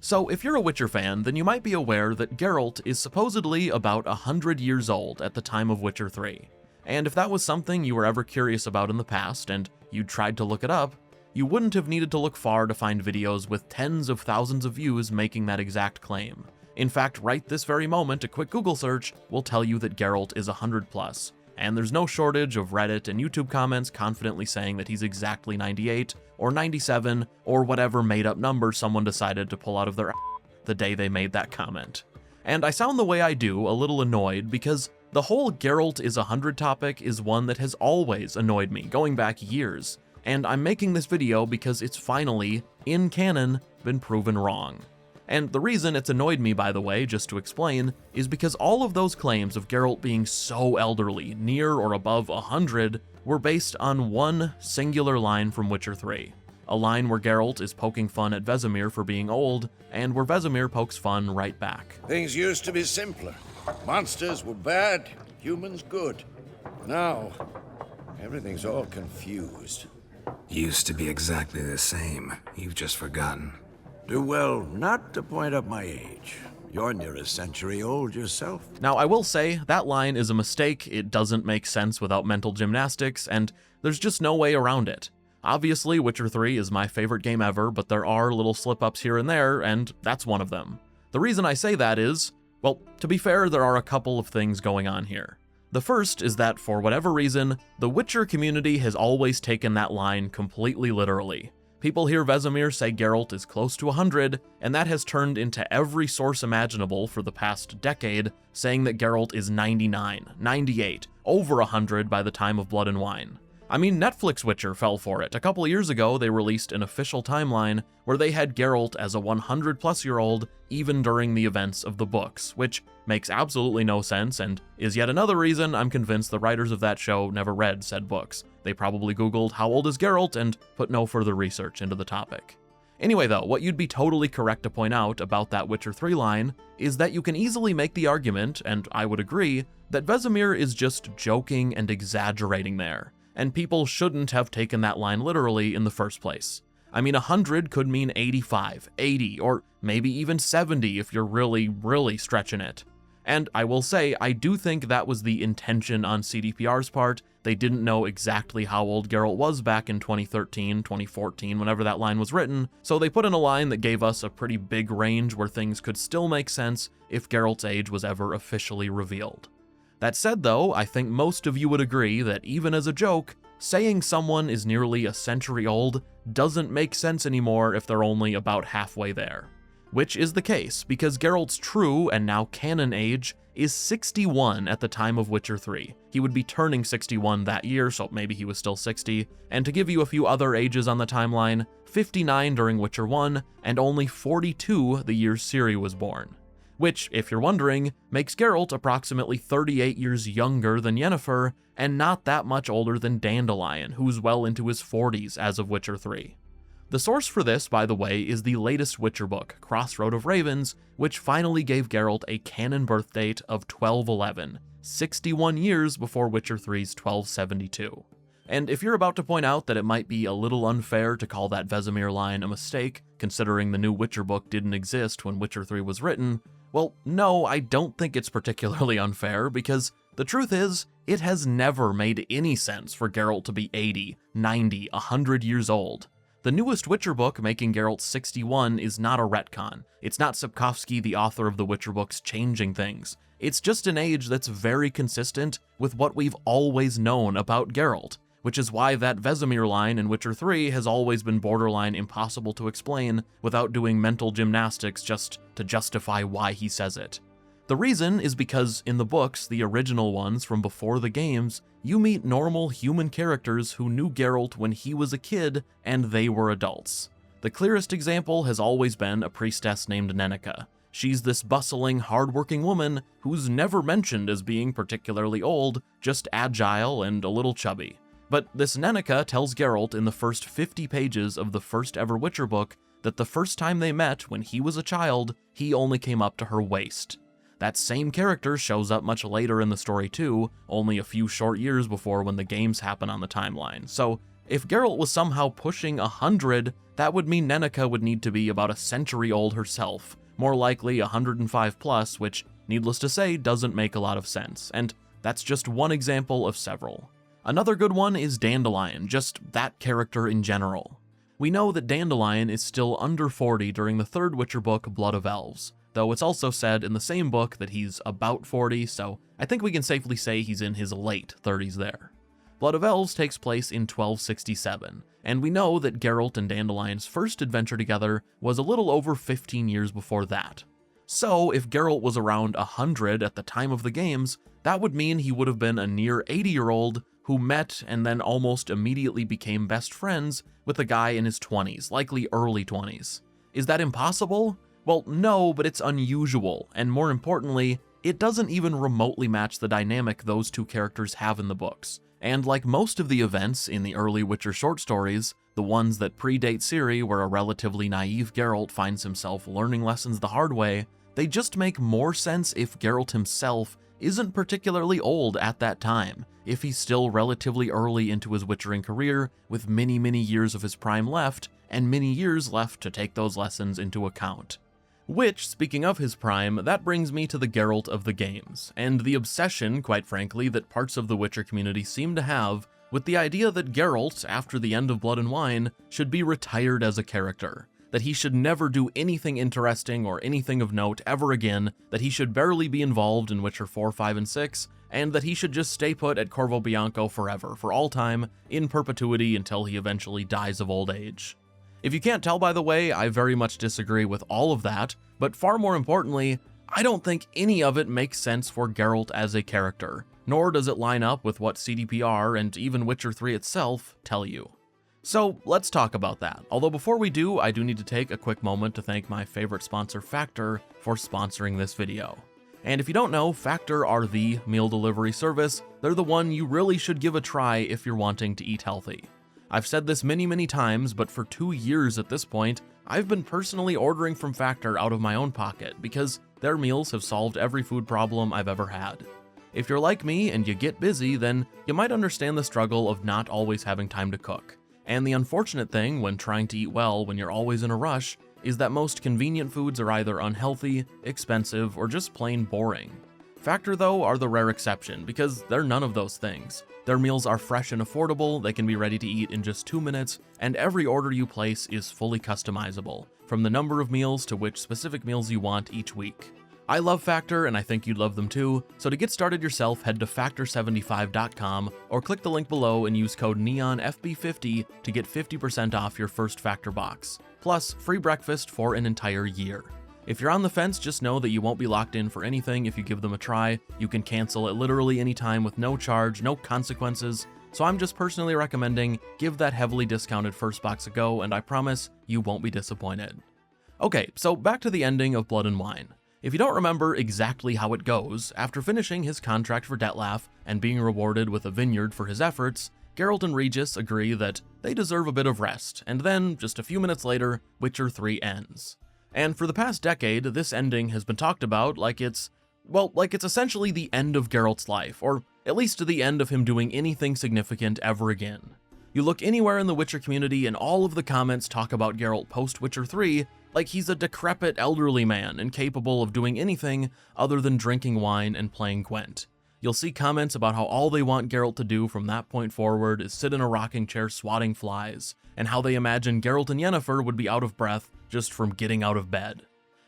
So if you're a Witcher fan, then you might be aware that Geralt is supposedly about 100 years old at the time of Witcher 3. And if that was something you were ever curious about in the past and you tried to look it up, you wouldn't have needed to look far to find videos with tens of thousands of views making that exact claim. In fact, right this very moment, a quick Google search will tell you that Geralt is 100 plus, and there's no shortage of Reddit and YouTube comments confidently saying that he's exactly 98, or 97, or whatever made-up number someone decided to pull out of their the day they made that comment. And I sound the way I do a little annoyed because the whole Geralt is 100 topic is one that has always annoyed me, going back years, and I'm making this video because it's finally, in canon, been proven wrong. And the reason it's annoyed me, by the way, just to explain, is because all of those claims of Geralt being so elderly, near or above 100, were based on one singular line from Witcher 3. A line where Geralt is poking fun at Vesemir for being old, and where Vesemir pokes fun right back. Things used to be simpler. Monsters were bad, humans good. Now, everything's all confused. Used to be exactly the same. You've just forgotten. Do well not to point up my age. You're near a century old yourself. Now, I will say, that line is a mistake, it doesn't make sense without mental gymnastics, and there's just no way around it. Obviously, Witcher 3 is my favorite game ever, but there are little slip-ups here and there, and that's one of them. The reason I say that is, well, to be fair, there are a couple of things going on here. The first is that, for whatever reason, the Witcher community has always taken that line completely literally. People hear Vesemir say Geralt is close to 100, and that has turned into every source imaginable for the past decade, saying that Geralt is 99, 98, over 100 by the time of Blood and Wine. I mean, Netflix Witcher fell for it. A couple of years ago, they released an official timeline where they had Geralt as a 100-plus-year-old even during the events of the books, which makes absolutely no sense and is yet another reason I'm convinced the writers of that show never read said books. They probably Googled how old is Geralt and put no further research into the topic. Anyway though, what you'd be totally correct to point out about that Witcher 3 line is that you can easily make the argument, and I would agree, that Vesemir is just joking and exaggerating there, and people shouldn't have taken that line literally in the first place. I mean, 100 could mean 85, 80, or maybe even 70 if you're really stretching it. And I will say, I do think that was the intention on CDPR's part. They didn't know exactly how old Geralt was back in 2013, 2014, whenever that line was written, so they put in a line that gave us a pretty big range where things could still make sense if Geralt's age was ever officially revealed. That said though, I think most of you would agree that even as a joke, saying someone is nearly a century old doesn't make sense anymore if they're only about halfway there. Which is the case, because Geralt's true and now canon age is 61 at the time of Witcher 3. He would be turning 61 that year, so maybe he was still 60, and to give you a few other ages on the timeline, 59 during Witcher 1, and only 42 the year Ciri was born. Which, if you're wondering, makes Geralt approximately 38 years younger than Yennefer, and not that much older than Dandelion, who's well into his 40s as of Witcher 3. The source for this, by the way, is the latest Witcher book, Crossroad of Ravens, which finally gave Geralt a canon birth date of 1211, 61 years before Witcher 3's 1272. And if you're about to point out that it might be a little unfair to call that Vesemir line a mistake, considering the new Witcher book didn't exist when Witcher 3 was written, well, no, I don't think it's particularly unfair, because the truth is, it has never made any sense for Geralt to be 80, 90, 100 years old. The newest Witcher book making Geralt 61 is not a retcon. It's not Sapkowski, the author of the Witcher books, changing things. It's just an age that's very consistent with what we've always known about Geralt, which is why that Vesemir line in Witcher 3 has always been borderline impossible to explain without doing mental gymnastics just to justify why he says it. The reason is because in the books, the original ones from before the games, you meet normal human characters who knew Geralt when he was a kid and they were adults. The clearest example has always been a priestess named Nennika. She's this bustling, hardworking woman who's never mentioned as being particularly old, just agile and a little chubby. But this Nennika tells Geralt in the first 50 pages of the first ever Witcher book that the first time they met when he was a child, he only came up to her waist. That same character shows up much later in the story too, only a few short years before when the games happen on the timeline. So If Geralt was somehow pushing 100, that would mean Nenneca would need to be about a century old herself, more likely 105 plus, which, needless to say, doesn't make a lot of sense, and that's just one example of several. Another good one is Dandelion, just that character in general. We know that Dandelion is still under 40 during the third Witcher book, Blood of Elves, though it's also said in the same book that he's about 40, so I think we can safely say he's in his late 30s there. Blood of Elves takes place in 1267, and we know that Geralt and Dandelion's first adventure together was a little over 15 years before that. So, if Geralt was around 100 at the time of the games, that would mean he would have been a near 80-year-old who met and then almost immediately became best friends with a guy in his 20s, likely early 20s. Is that impossible? Well, no, but it's unusual, and more importantly, it doesn't even remotely match the dynamic those two characters have in the books. And like most of the events in the early Witcher short stories, the ones that predate Ciri where a relatively naive Geralt finds himself learning lessons the hard way, they just make more sense if Geralt himself isn't particularly old at that time, if he's still relatively early into his Witchering career with many years of his prime left, and many years left to take those lessons into account. Which, speaking of his prime, that brings me to the Geralt of the games, and the obsession, quite frankly, that parts of the Witcher community seem to have with the idea that Geralt, after the end of Blood and Wine, should be retired as a character, that he should never do anything interesting or anything of note ever again, that he should barely be involved in Witcher 4, 5, and 6, and that he should just stay put at Corvo Bianco forever, for all time, in perpetuity until he eventually dies of old age. If you can't tell by the way, I very much disagree with all of that, but far more importantly, I don't think any of it makes sense for Geralt as a character, nor does it line up with what CDPR and even Witcher 3 itself tell you. So let's talk about that, although before we do, I do need to take a quick moment to thank my favorite sponsor Factor for sponsoring this video. And if you don't know, Factor are the meal delivery service. They're the one you really should give a try if you're wanting to eat healthy. I've said this many times, but for 2 years at this point, I've been personally ordering from Factor out of my own pocket because their meals have solved every food problem I've ever had. If you're like me and you get busy, then you might understand the struggle of not always having time to cook. And the unfortunate thing when trying to eat well when you're always in a rush is that most convenient foods are either unhealthy, expensive, or just plain boring. Factor, though, are the rare exception because they're none of those things. Their meals are fresh and affordable, they can be ready to eat in just 2 minutes, and every order you place is fully customizable, from the number of meals to which specific meals you want each week. I love Factor, and I think you'd love them too, so to get started yourself, head to factor75.com or click the link below and use code NEONFB50 to get 50% off your first Factor box, plus free breakfast for an entire year. If you're on the fence, just know that you won't be locked in for anything if you give them a try. You can cancel at literally any time with no charge, no consequences, so I'm just personally recommending give that heavily discounted first box a go, and I promise you won't be disappointed. Okay, so back to the ending of Blood and Wine. If you don't remember exactly how it goes, after finishing his contract for Dettlaff and being rewarded with a vineyard for his efforts, Geralt and Regis agree that they deserve a bit of rest, and then, just a few minutes later, Witcher 3 ends. And for the past decade, this ending has been talked about like it's essentially the end of Geralt's life, or at least the end of him doing anything significant ever again. You look anywhere in the Witcher community and all of the comments talk about Geralt post-Witcher 3 like he's a decrepit elderly man incapable of doing anything other than drinking wine and playing Gwent. You'll see comments about how all they want Geralt to do from that point forward is sit in a rocking chair swatting flies, and how they imagine Geralt and Yennefer would be out of breath just from getting out of bed.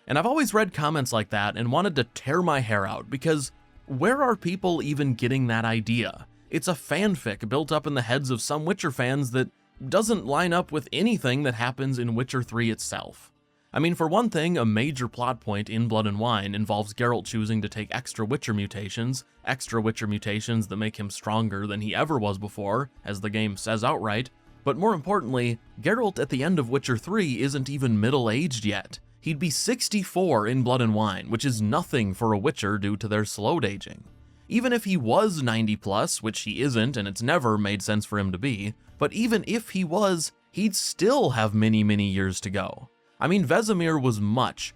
And I've always read comments like that and wanted to tear my hair out, because where are people even getting that idea? It's a fanfic built up in the heads of some Witcher fans that doesn't line up with anything that happens in Witcher 3 itself. I mean, for one thing, a major plot point in Blood and Wine involves Geralt choosing to take extra Witcher mutations that make him stronger than he ever was before, as the game says outright. But more importantly, Geralt at the end of Witcher 3 isn't even middle-aged yet. He'd be 64 in Blood and Wine, which is nothing for a Witcher due to their slowed aging. Even if he was 90 plus, which he isn't and it's never made sense for him to be, but even if he was, he'd still have many years to go. I mean, Vesemir was much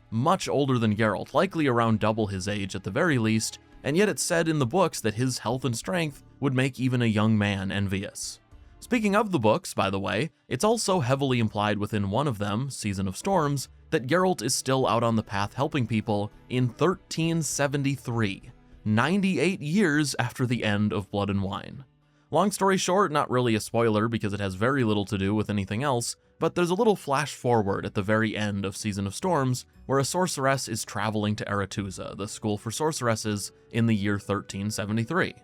older than Geralt, likely around double his age at the very least, and yet it's said in the books that his health and strength would make even a young man envious. Speaking of the books, by the way, it's also heavily implied within one of them, Season of Storms, that Geralt is still out on the path helping people in 1373, 98 years after the end of Blood and Wine. Long story short, not really a spoiler because it has very little to do with anything else, but there's a little flash forward at the very end of Season of Storms where a sorceress is traveling to Aretuza, the school for sorceresses, in the year 1373.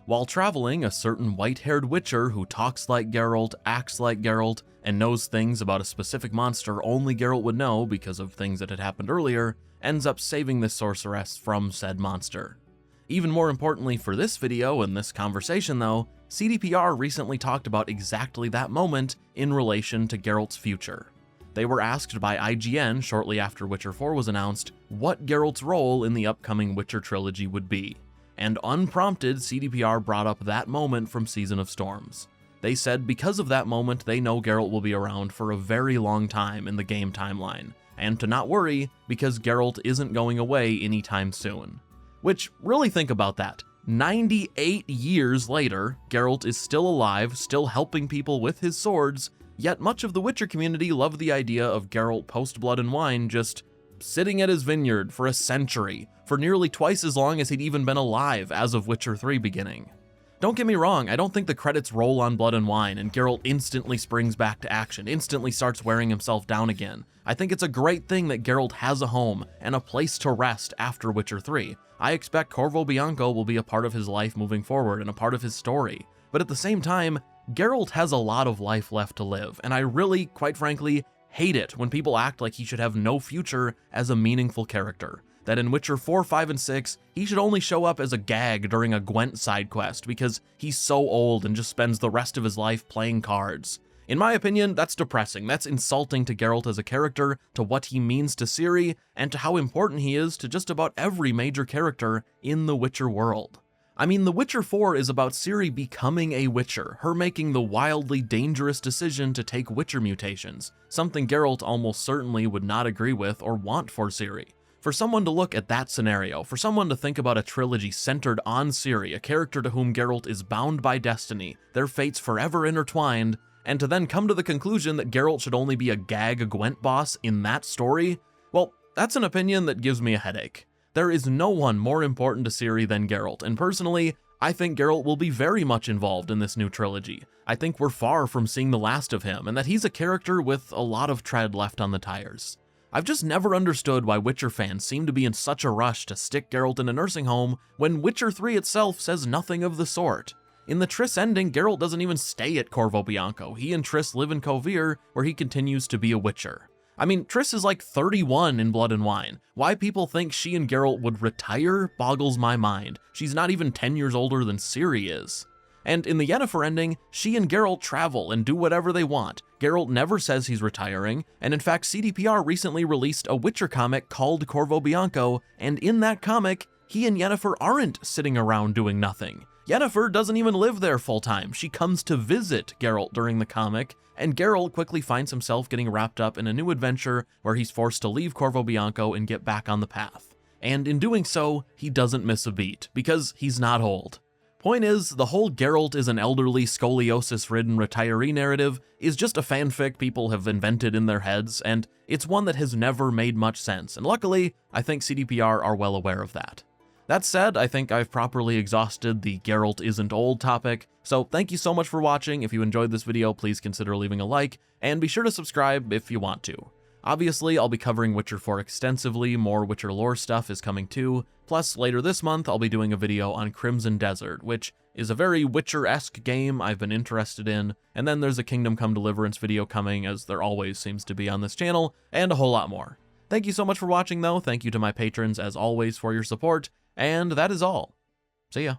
While traveling, a certain white-haired witcher who talks like Geralt, acts like Geralt, and knows things about a specific monster only Geralt would know because of things that had happened earlier, ends up saving this sorceress from said monster. Even more importantly for this video and this conversation though, CDPR recently talked about exactly that moment in relation to Geralt's future. They were asked by IGN shortly after Witcher 4 was announced what Geralt's role in the upcoming Witcher trilogy would be, and unprompted, CDPR brought up that moment from Season of Storms. They said because of that moment, they know Geralt will be around for a very long time in the game timeline, and to not worry because Geralt isn't going away anytime soon. Which, really think about that. 98 years later, Geralt is still alive, still helping people with his swords, yet much of the Witcher community loved the idea of Geralt post-Blood and Wine just sitting at his vineyard for a century, for nearly twice as long as he'd even been alive as of Witcher 3 beginning. Don't get me wrong, I don't think the credits roll on Blood and Wine and Geralt instantly springs back to action, instantly starts wearing himself down again. I think it's a great thing that Geralt has a home and a place to rest after Witcher 3. I expect Corvo Bianco will be a part of his life moving forward and a part of his story. But at the same time, Geralt has a lot of life left to live, and I really, quite frankly, hate it when people act like he should have no future as a meaningful character. That in Witcher 4, 5, and 6, he should only show up as a gag during a Gwent side quest because he's so old and just spends the rest of his life playing cards. In my opinion, that's depressing. That's insulting to Geralt as a character, to what he means to Ciri, and to how important he is to just about every major character in the Witcher world. I mean, The Witcher 4 is about Ciri becoming a Witcher, her making the wildly dangerous decision to take Witcher mutations, something Geralt almost certainly would not agree with or want for Ciri. For someone to look at that scenario, for someone to think about a trilogy centered on Ciri, a character to whom Geralt is bound by destiny, their fates forever intertwined, and to then come to the conclusion that Geralt should only be a gag Gwent boss in that story, well, that's an opinion that gives me a headache. There is no one more important to Ciri than Geralt, and personally, I think Geralt will be very much involved in this new trilogy. I think we're far from seeing the last of him, and that he's a character with a lot of tread left on the tires. I've just never understood why Witcher fans seem to be in such a rush to stick Geralt in a nursing home when Witcher 3 itself says nothing of the sort. In the Triss ending, Geralt doesn't even stay at Corvo Bianco. He and Triss live in Kovir, where he continues to be a Witcher. I mean, Triss is like 31 in Blood and Wine. Why people think she and Geralt would retire boggles my mind. She's not even 10 years older than Ciri is. And in the Yennefer ending, she and Geralt travel and do whatever they want. Geralt never says he's retiring, and in fact CDPR recently released a Witcher comic called Corvo Bianco, and in that comic, he and Yennefer aren't sitting around doing nothing. Yennefer doesn't even live there full-time. She comes to visit Geralt during the comic, and Geralt quickly finds himself getting wrapped up in a new adventure where he's forced to leave Corvo Bianco and get back on the path. And in doing so, he doesn't miss a beat, because he's not old. Point is, the whole Geralt is an elderly, scoliosis-ridden retiree narrative is just a fanfic people have invented in their heads, and it's one that has never made much sense, and luckily, I think CDPR are well aware of that. That said, I think I've properly exhausted the Geralt isn't old topic, so thank you so much for watching. If you enjoyed this video, please consider leaving a like, and be sure to subscribe if you want to. Obviously, I'll be covering Witcher 4 extensively, more Witcher lore stuff is coming too, plus later this month I'll be doing a video on Crimson Desert, which is a very Witcher-esque game I've been interested in, and then there's a Kingdom Come Deliverance video coming, as there always seems to be on this channel, and a whole lot more. Thank you so much for watching though, thank you to my patrons as always for your support, and that is all. See ya.